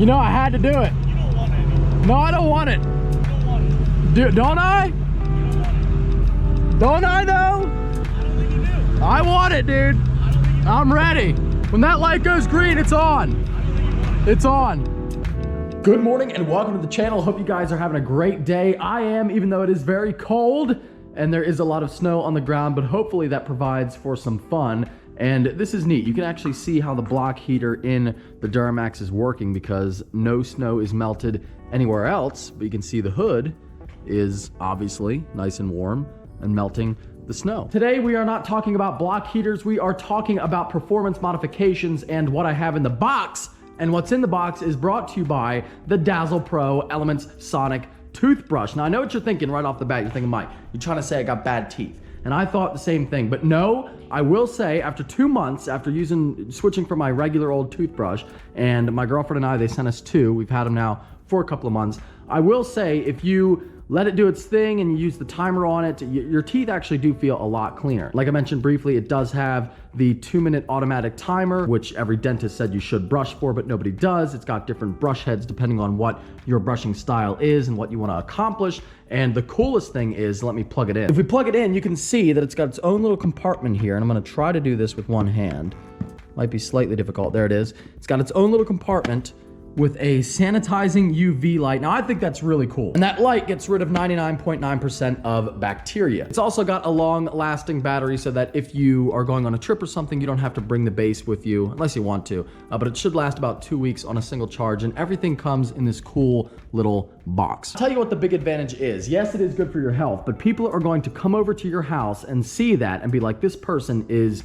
You know I had to do it. You don't want it. No, I don't want it. You don't want it. Don't I? You don't want it. Don't I though? I don't think you do. I want it, dude. I don't think you do. I'm ready. When that light goes green, it's on. I don't think you want it. It's on. Good morning and welcome to the channel. Hope you guys are having a great day. I am, even though it is very cold and there is a lot of snow on the ground, but hopefully that provides for some fun. And this is neat. You can actually see how the block heater in the DURAMAX is working because no snow is melted anywhere else, but you can see the hood is obviously nice and warm and melting the snow. Today we are not talking about block heaters. We are talking about performance modifications and what I have in the box. And what's in the box is brought to you by the Dazzle Pro Elements Sonic Toothbrush. Now I know what you're thinking right off the bat. You're thinking, Mike, you're trying to say I got bad teeth. And I thought the same thing, but no, I will say after 2 months, after switching from my regular old toothbrush, and my girlfriend and I, they sent us two, we've had them now for a couple of months. I will say if you let it do its thing and you use the timer on it, your teeth actually do feel a lot cleaner. Like I mentioned briefly, it does have the 2-minute automatic timer, which every dentist said you should brush for, but nobody does. It's got different brush heads depending on what your brushing style is and what you want to accomplish. And the coolest thing is, let me plug it in. If we plug it in, you can see that it's got its own little compartment here, and I'm going to try to do this with one hand. Might be slightly difficult. There it is. It's got its own little compartment with a sanitizing UV light. Now I think that's really cool. And that light gets rid of 99.9% of bacteria. It's also got a long lasting battery so that if you are going on a trip or something, you don't have to bring the base with you unless you want to, but it should last about 2 weeks on a single charge, and everything comes in this cool little box. I'll tell you what the big advantage is. Yes, it is good for your health, but people are going to come over to your house and see that and be like, this person is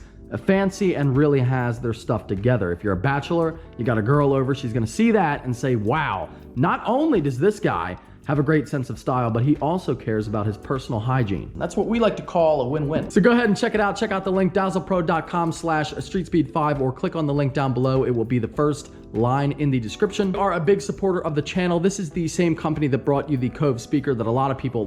fancy and really has their stuff together. If you're a bachelor, you got a girl over, she's gonna see that and say, wow, not only does this guy have a great sense of style, but he also cares about his personal hygiene. That's what we like to call a win-win. So go ahead and check it out. Check out the link, dazzlepro.com/streetspeed5, or click on the link down below. It will be the first line in the description. We are a big supporter of the channel. This is the same company that brought you the Cove speaker that a lot of people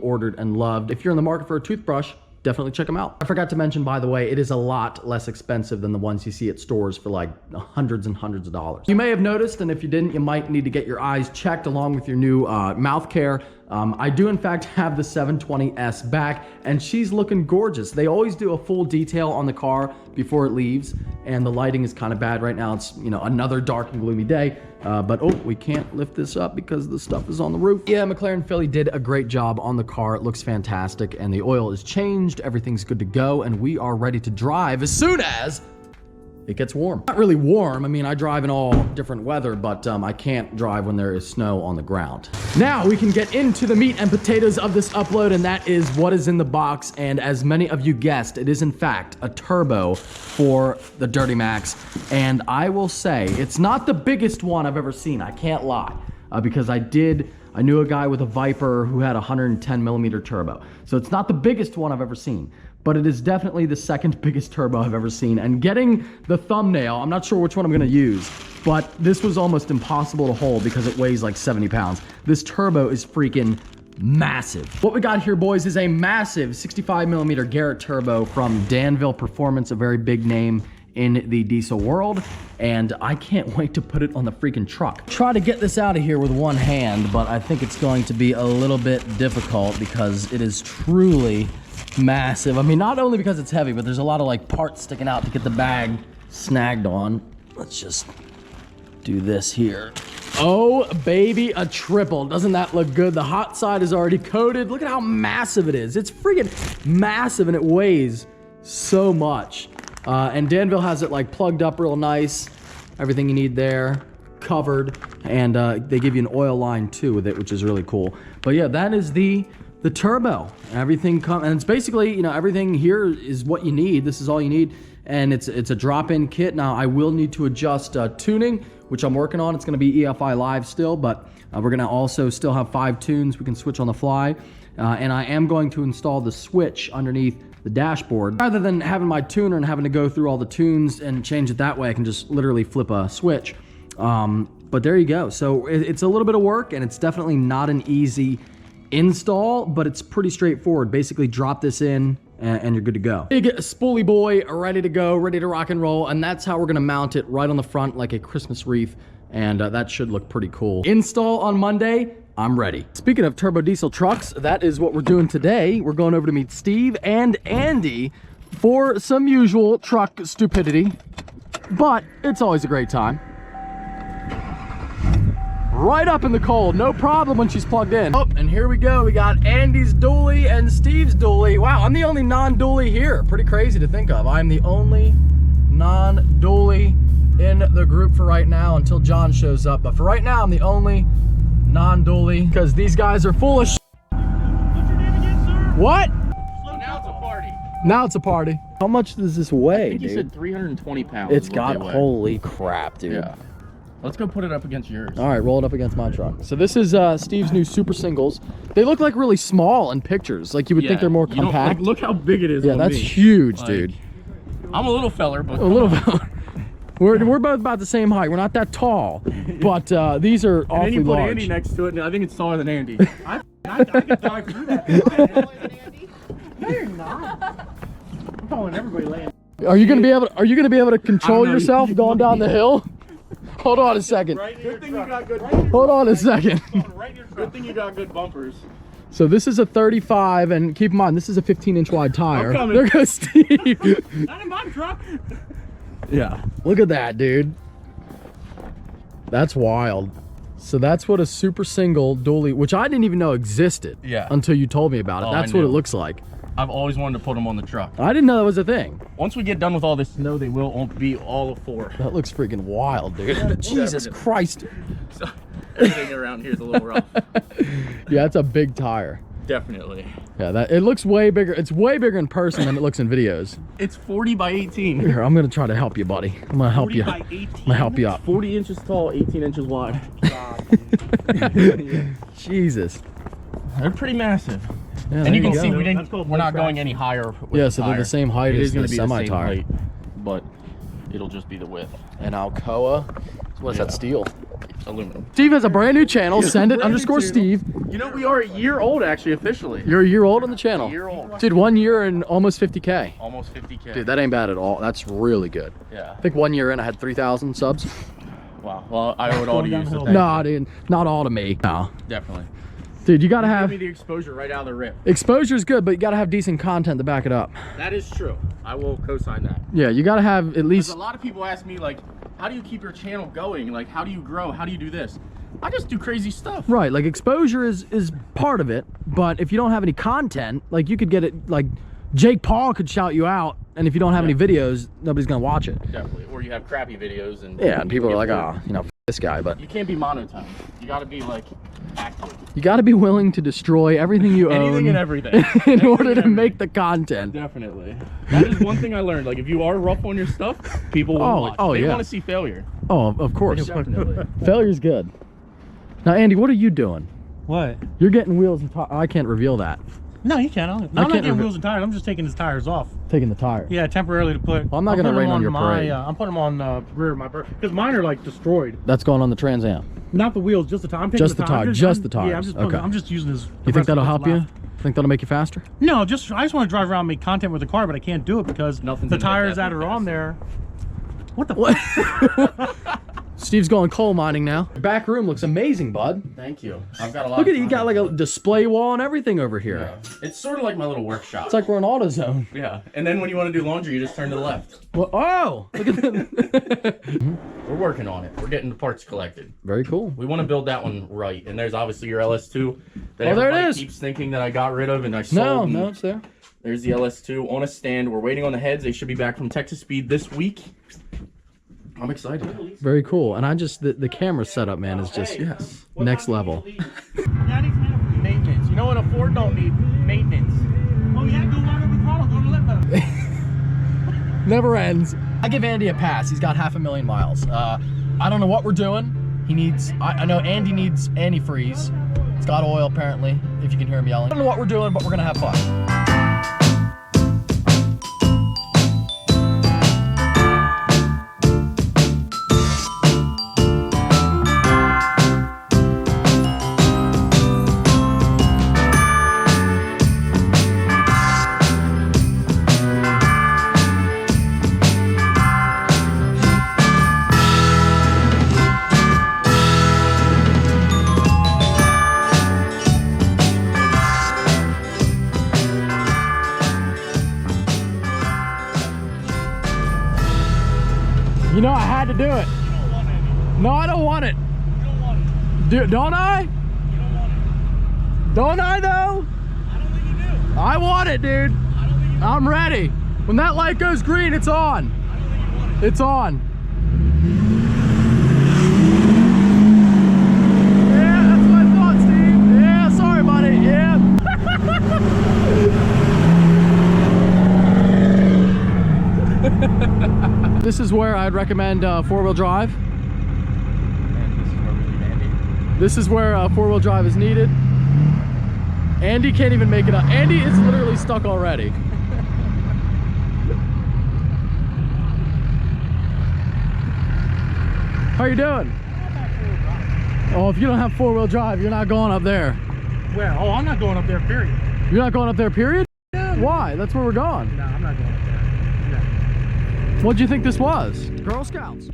ordered and loved. If you're in the market for a toothbrush, definitely check them out. I forgot to mention, by the way, it is a lot less expensive than the ones you see at stores for like hundreds and hundreds of dollars. You may have noticed, and if you didn't, you might need to get your eyes checked along with your new mouth care. I do in fact have the 720S back, and she's looking gorgeous. They always do a full detail on the car before it leaves, and the lighting is kind of bad right now. It's, you know, another dark and gloomy day, but oh, we can't lift this up because the stuff is on the roof. Yeah, McLaren Philly did a great job on the car. It looks fantastic, and the oil is changed. Everything's good to go, and we are ready to drive as soon as it gets warm. Not really warm. I mean, I drive in all different weather, but I can't drive when there is snow on the ground. Now we can get into the meat and potatoes of this upload, and that is what is in the box. And as many of you guessed, it is in fact a turbo for the DURAMAX. And I will say, it's not the biggest one I've ever seen. I can't lie, because I knew a guy with a Viper who had a 110mm turbo. So it's not the biggest one I've ever seen, but it is definitely the second biggest turbo I've ever seen. And getting the thumbnail, I'm not sure which one I'm gonna use, but this was almost impossible to hold because it weighs like 70 pounds. This turbo is freaking massive. What we got here, boys, is a massive 65mm Garrett turbo from Danville Performance, a very big name in the diesel world, and I can't wait to put it on the freaking truck. Try to get this out of here with one hand, but I think it's going to be a little bit difficult because it is truly massive. I mean, not only because it's heavy, but there's a lot of like parts sticking out to get the bag snagged on. Let's just do this here. Oh baby, a triple. Doesn't that look good? The hot side is already coated. Look at how massive it is. It's freaking massive, and it weighs so much. And Danville has it like plugged up real nice. Everything you need there, covered, and they give you an oil line too with it, which is really cool. But yeah, that is the turbo. Everything and it's basically, you know, everything here is what you need. This is all you need, and it's a drop-in kit. Now I will need to adjust tuning, which I'm working on. It's going to be EFI Live still, but we're going to also still have 5 tunes we can switch on the fly, and I am going to install the switch underneath the dashboard. Rather than having my tuner and having to go through all the tunes and change it that way, I can just literally flip a switch. But there you go. So it's a little bit of work, and it's definitely not an easy install, but it's pretty straightforward. Basically drop this in and you're good to go. Big spoolie boy, ready to go, ready to rock and roll, and that's how we're gonna mount it right on the front like a Christmas wreath and that should look pretty cool. Install on Monday. I'm ready. Speaking of turbo diesel trucks, that is what we're doing today. We're going over to meet Steve and Andy for some usual truck stupidity, but it's always a great time. Right up in the cold, no problem when she's plugged in. Oh, and here we go. We got Andy's dually and Steve's dually. Wow, I'm the only non-dually here. Pretty crazy to think of. I'm the only non-dually in the group for right now until John shows up. But for right now, I'm the only non-dually because these guys are full of shit. What's your name again, sir? What? Well, now it's a party. Now it's a party. How much does this weigh, I think dude? you said 320 pounds. It's is what got, they weigh. holy crap, dude. Yeah. Let's go put it up against yours. All right, roll it up against my truck. So this is Steve's new super singles. They look like really small in pictures. Like you would think they're more You don't- compact. like, look how big it is. Yeah, on that's me. huge, Like, dude. I'm a little feller, but A little bit. We're both about the same height. We're not that tall, but these are And then awfully you put large. Andy next to it, and I think it's taller than Andy. I could dive through that. No, you're not. I'm calling everybody laying. Are you gonna be able to control know. yourself going down the hill? Hold on a second. Right in Good your thing you truck. got good. Hold on a second. Right in your Good truck. thing you got good bumpers. So this is a 35, and keep in mind this is a 15-inch wide tire. I'm coming. There goes Steve. Not in my truck. Yeah, look at that, dude. That's wild. So that's what a super single dually, which I didn't even know existed. Yeah. Until you told me about it. Oh, That's I what it knew. looks like. I've always wanted to put them on the truck. I didn't know that was a thing. Once we get done with all this snow, they will be all of 4. That looks freaking wild, dude. Jesus Christ. So everything around here is a little rough. Yeah, it's a big tire. Definitely. Yeah, that it looks way bigger. It's way bigger in person than it looks in videos. It's 40 by 18. Here, I'm gonna try to help you, buddy. I'm gonna help 40 you. by I'm 18. gonna help you up. 40 inches tall, 18 inches wide. Jesus. They're pretty massive. Yeah, And there you can go. see That's called we're not wood going any higher with Yeah, the so they're the tire. same height It as is going the to be the same semi-tire. height, but it'll just be the width. And Alcoa. What is that, Yeah. steel? Aluminum. Steve has a brand new channel. Send it Brand new _Steve. channel. You know, we are a year old actually, officially. You're a year old on the channel. A year old. Dude, 1 year and almost 50K. Almost 50K. Dude, that ain't bad at all. That's really good. Yeah. I think 1 year in I had 3,000 subs. Wow. Well, I owe it all to you. So downhill. thank Nah, dude, not all to me. No. you. Definitely. Dude, you gotta Give have, me the exposure right out of the rip. exposure's good, but you gotta have decent content to back it up. That is true. I will co-sign that. Yeah, you gotta have at Because least, a lot of people ask me, like, how do you keep your channel going? Like, how do you grow? How do you do this? I just do crazy stuff. right, like exposure is part of it, but if you don't have any content, like you could get it, like Jake Paul could shout you out, and if you don't have any videos, nobody's gonna watch it. Definitely. Or you have crappy videos and Yeah, and people are like, get ah, you know, f this guy, but You can't be monotone. You got to be like active. you gotta be willing to destroy everything you own Anything and everything. in order to everything. make the content. Definitely. That is one thing I learned. Like, if you are rough on your stuff, people will watch. oh, They yeah. want to see failure. Oh, of course. Definitely. Failure's good. Now, Andy, what are you doing? What? You're getting wheels and tires. I can't reveal that. No, you can't. I'm can't not getting reveal- wheels and tires. I'm just taking his tires off. Taking the tire. Yeah, temporarily to put. Well, I'm not gonna putting rain them on your my, parade. I'm putting them on the rear of my because mine are like destroyed. That's going on the Trans Am. Not the wheels, just the tire. I'm taking Just the tire, I'm just the Yeah, I'm tires. just. Okay. I'm just using his. You think that'll help you? Think that'll make you faster? No, just I just want to drive around and make content with the car, but I can't do it because Nothing's the gonna make tires that that are move on faster. there. What the? What? Steve's going coal mining now. Your back room looks amazing, bud. Thank you. I've got a lot Look of at it. You got like a display wall and everything over here. Yeah. It's sort of like my little workshop. It's like we're in AutoZone. Yeah. And then when you want to do laundry, you just turn to the left. Well, oh, look at that. We're working on it. We're getting the parts collected. Very cool. We want to build that one right. And there's obviously your LS2 that Oh, there it everybody is. keeps thinking that I got rid of and I No, sold. no, and it's there. There's the LS2 on a stand. We're waiting on the heads. They should be back from Texas Speed this week. I'm excited. Very cool. And I just, the camera setup, man, is just next level. Maintenance. You know what a Ford don't need? Maintenance. Oh yeah, go right over the throttle, go to the left pedal. Never ends. I give Andy a pass. He's got 500,000 miles. I don't know what we're doing. He needs, I know Andy needs antifreeze. It's got oil apparently, if you can hear him yelling. I don't know what we're doing, but we're gonna have fun. Do it. You don't want it. No, I don't want it. You don't want it. Don't I? You don't want it. Don't I though? I don't think you do. I want it, dude. I don't think you do. I'm ready. When that light goes green, it's on. I don't think you want it. It's on. Yeah, that's what I thought, Steve. Yeah, sorry, buddy. Yeah. This is where I'd recommend four-wheel drive. This is where four-wheel drive is needed. Andy can't even make it up. Andy is literally stuck already. How you doing? Oh, if you don't have four-wheel drive, you're not going up there. Well, oh, I'm not going up there, period. You're not going up there, period? Yeah. Why? That's where we're going. No, I'm not going up there. No. What'd you think this was? Girl Scouts.